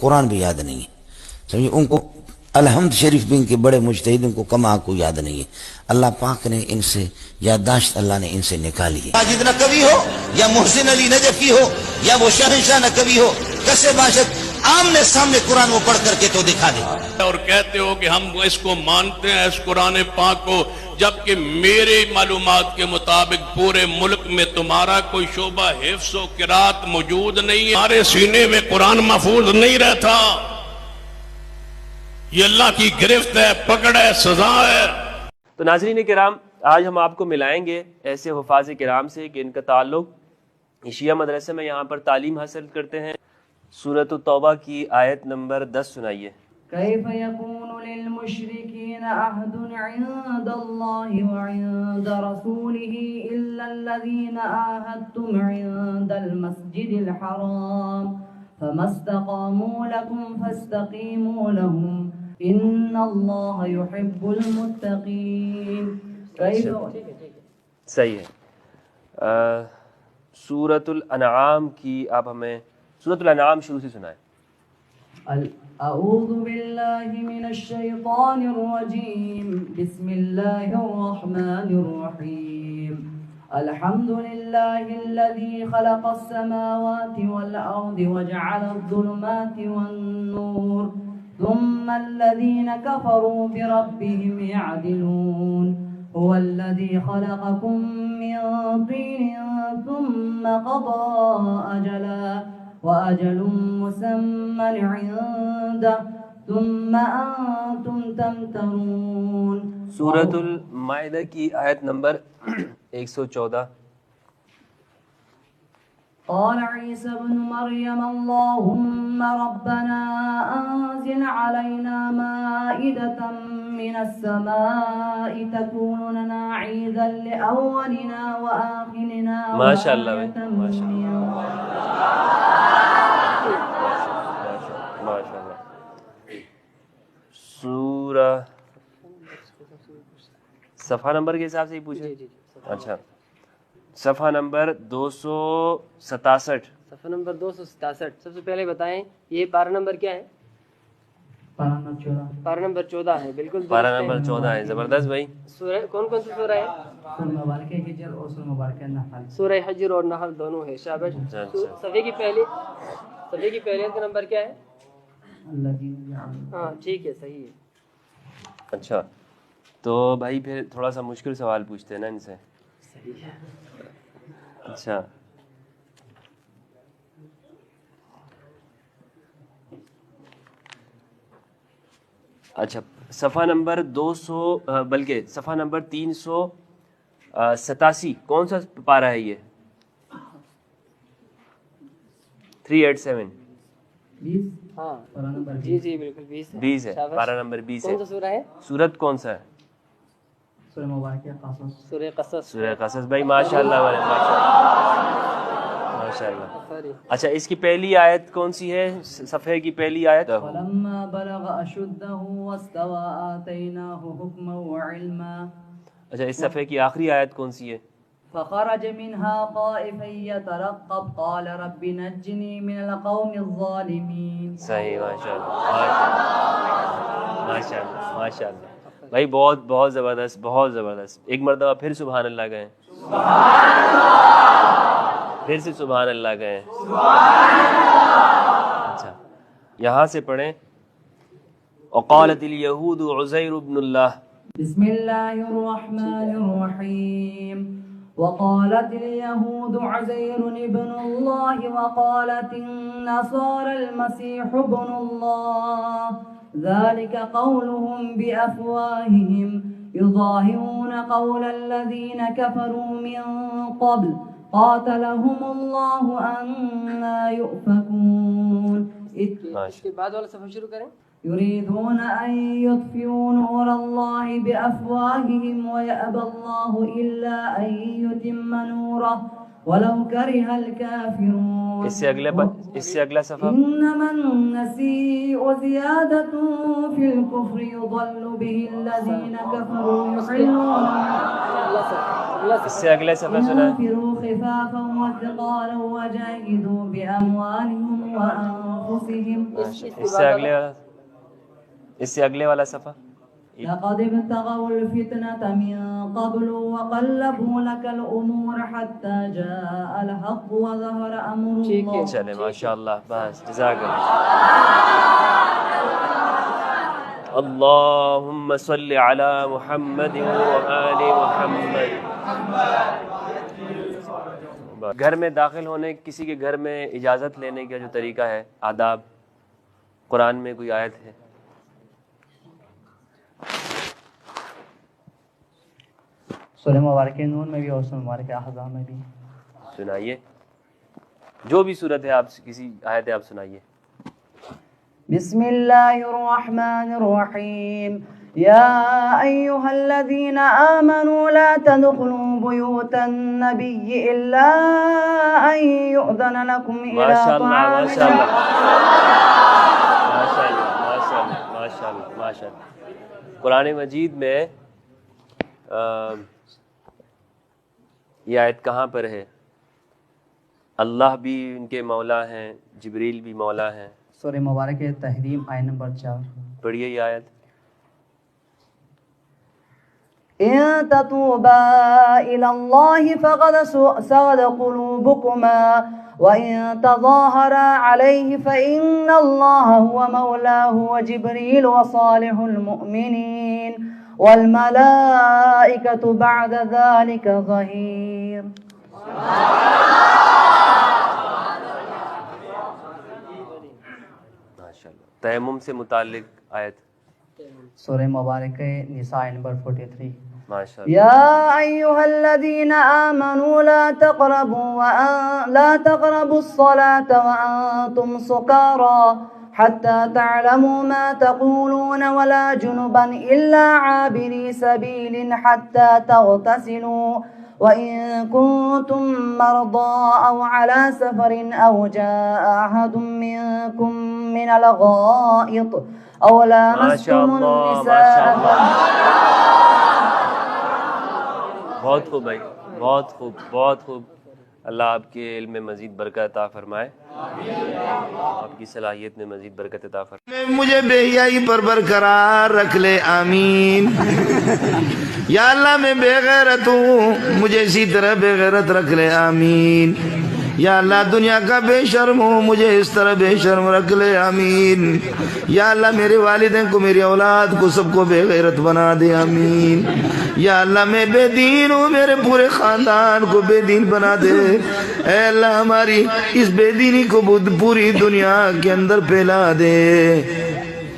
قرآن بھی یاد نہیں ہے، سمجھے؟ ان کو الحمد شریف بھی ان کے بڑے مجتہد، ان کو کما کو یاد نہیں ہے۔ اللہ پاک نے ان سے یادداشت اللہ نے ان سے نکالی ہے۔ ماجد نہ کبھی ہو یا محسن علی نجفی ہو یا وہ شہنشاہ نہ کبھی ہو، کسے باشد آمنے سامنے قرآن وہ پڑھ کر کے تو دکھا دے، اور کہتے ہو کہ ہم اس کو مانتے ہیں اس قرآن پاک کو، جبکہ میرے معلومات کے مطابق پورے ملک میں تمہارا کوئی شعبہ حفظ و قرات موجود نہیں ہے، ہمارے سینے میں قرآن محفوظ نہیں رہتا۔ یہ اللہ کی گرفت ہے، پکڑ ہے، سزا ہے۔ تو ناظرین کرام، آج ہم آپ کو ملائیں گے ایسے حفاظ کرام سے کہ ان کا تعلق شیعہ مدرسے میں یہاں پر تعلیم حاصل کرتے ہیں۔ سورۃ التوبہ کی آیت نمبر 10 سنائیے۔ كيف يكون للمشركين عهد عند الله وعند رسوله إلا الذين عاهدتم عند المسجد الحرام فما استقاموا لكم فاستقيموا لهم إن الله يحب المتقين۔ صحیح ہے۔ سورۃ الانعام کی آپ ہمیں سورۃ الانعام شروع سے سنائیں۔ اعوذ باللہ من الشیطان الرجیم، بسم اللہ الرحمن الرحیم۔ الحمد للہ الذی خلق السماوات والارض وجعل الظلمات والنور ثم الذین کفروا بربهم يعدلون۔ هو الذي خلقكم من طين ثم قضى أجلا وأجل مسمى عنده ثم أنتم تمترون۔ سورۃ المائدہ کی آیت نمبر 114۔ قال عيسى ابن مريم اللهم ربنا أنزل علينا مائدة من السماء تكون لنا عيدا لأولنا وآخرنا ما شاء اللہ ما شاء اللہ ما شاء اللہ۔ سورہ صفحہ نمبر کے حساب سے ہی پوچھے؟ اچھا، صفحہ نمبر 267۔ صفحہ نمبر 267۔ سب سے پہلے بتائیں یہ پارہ نمبر کیا ہے؟ پارہ نمبر 14 ہے، بالکل پارہ نمبر 14 ہے۔ زبردست بھائی۔ سورہ کون کون سی سورہ ہے؟ سورہ حجر اور نحل دونوں ہے، شاباش۔ صفحے کی پہلے کا نمبر کیا ہے؟ ہاں ٹھیک ہے، صحیح ہے۔ اچھا، تو بھائی پھر تھوڑا سا مشکل سوال پوچھتے ہیں نا ان سے۔ صحیح ہے۔ اچھا، اچھا صفحہ نمبر 200 بلکہ صفحہ نمبر 387 کون سا پارہ ہے یہ؟ 387۔ ہاں جی جی بالکل 20 ہے، پارہ نمبر 20 ہے۔ کون سا سورہ ہے؟ سورت کون سا ہے؟ سورہ قصص۔ سورہ قصص بھائی، ماشاء اللہ ماشاء اللہ۔ اچھا، اس کی پہلی آیت کون سی ہے؟ صفحے کی پہلی آیت۔ فلما بلغ اشدہ واستوى آتیناہ حکما وعلما۔ اچھا، اس صفحے کی آخری آیت کون سی ہے؟ فخرج منها خائفا يترقب قال رب نجني من القوم الظالمين۔ صحیح، ماشاء اللہ ماشاء اللہ ماشاء اللہ بھائی، بہت زبردست، بہت زبردست۔ ایک مرتبہ پھر سبحان اللہ کہیں، پھر سے سبحان اللہ کہیں۔ اچھا، یہاں سے پڑھیں۔ وقالت الیہود عزیر ابن اللہ۔ بسم اللہ الرحمن الرحیم۔ وقالت اليهود عزير ابن الله وقالت النصارى المسيح ابن الله ذلك قولهم بأفواههم يضاهئون قول الذين كفروا من قبل قاتلهم الله أنا يؤفكون۔ اس کے بعد والا صفحہ شروع کریں۔ يريدون أن يطفئوا نور الله بأفواههم ويأبى الله إلا أن يتم نوره ولو كره الكافرون۔ اس سے اگلا صفحہ۔ إنما النسيء زيادة في الكفر يضل به الذين كفروا يحلون اس سے اگلے صفحہ سنائیں. وانفروا خفافا وثقالا وجاهدوا بأموالهم وأنفسهم اس سے اگلے والا صفحہ. لقد ابتغوا الفتنة من قبل وقلبوا لك الأمور حتى جاء الحق وظهر أمر الله. چلے ماشاءاللہ بس جزاک اللہ. اللہم صلی علی محمد وآل محمد. گھر میں داخل ہونے کسی کے گھر میں اجازت لینے کا جو طریقہ ہے آداب قرآن میں کوئی آیت ہے؟ سورہ مبارک نون میں بھی اور سورہ مبارک احزاب میں بھی. سنائیے جو بھی صورت ہے آپ کسی آیت آپ سنائیے. بسم الله الرحمن الرحيم يا أيها الذين آمنوا لا تدخلوا بيوت النبي إلا أن يؤذن لكم إلى طعام. ماشاءاللہ. قرآن مجید میں یہ آیت کہاں پر ہے؟ اللہ بھی ان کے مولا ہیں، جبریل بھی مولا ہیں. سورہ مبارک تحریم آیت نمبر 4. پڑھیے یہ آیت. إن تتوبا إلى الله فقد سغت قلوبكما وإن تظاهرا عليه فإن الله هو مولاه وجبريل وصالح المؤمنين والملائكة بعد ذلك ظهير. تیمم سے متعلق آیت سورہ مبارک نساء نمبر 43. ماشاءاللہ. يا أيها الذين آمنوا لا تقربوا الصلاة وأنتم سكارى حتى تعلموا ما تقولون ولا جنبا إلا عابري سبيل حتى تغتسلوا وإن كنتم مرضى أو على سفر أو جاء أحد منكم من الغائط أو لامستم النساء. بہت خوب بھائی، بہت خوب بہت خوب. اللہ آپ کے علم میں مزید برکت عطا فرمائے، آپ کی صلاحیت میں مزید برکت عطا فرمائے. مجھے بے حیائی پر برقرار رکھ لے آمین. یا اللہ میں بے غیرت ہوں، مجھے اسی طرح بے غیرت رکھ لے آمین. یا اللہ دنیا کا بے شرم ہوں، مجھے اس طرح بے شرم رکھ لے آمین. یا اللہ میرے والدین کو، میری اولاد کو، سب کو بے غیرت بنا دے آمین. یا اللہ میں بے دین ہوں، میرے پورے خاندان کو بے دین بنا دے. اے اللہ ہماری اس بے دینی کو پوری دنیا کے اندر پھیلا دے.